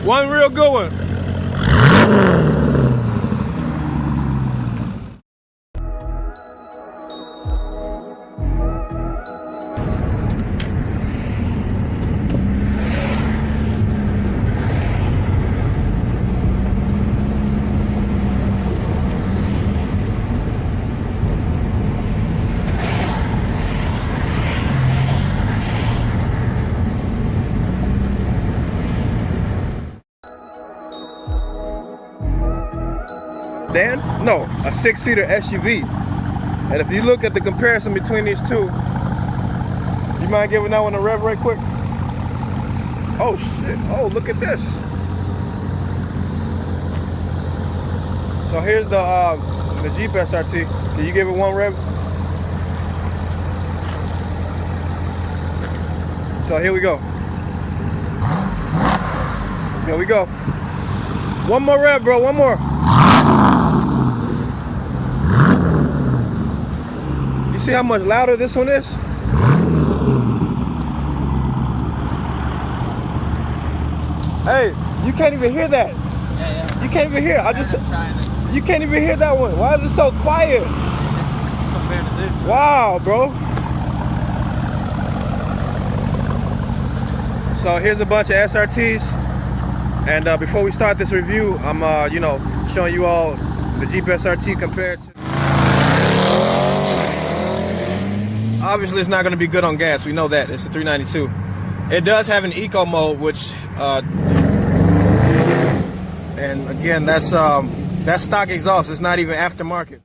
One real good one. Dan? No, a 6-seater SUV. And if you look at the comparison between these two, you mind giving that one a rev right quick? Oh shit, oh look at this. So here's the Jeep SRT. Can you give it one rev? So here we go. Here we go. One more rev, bro, one more. You see how much louder this one is? Hey, you can't even hear that. Yeah. You can't even hear. You can't even hear that one. Why is it so quiet? Compared to this. Wow, bro. So here's a bunch of SRTs, and before we start this review, I'm showing you all the Jeep SRT compared to. Obviously, it's not going to be good on gas. We know that. It's a 392. It does have an eco mode, which, and again, that's stock exhaust. It's not even aftermarket.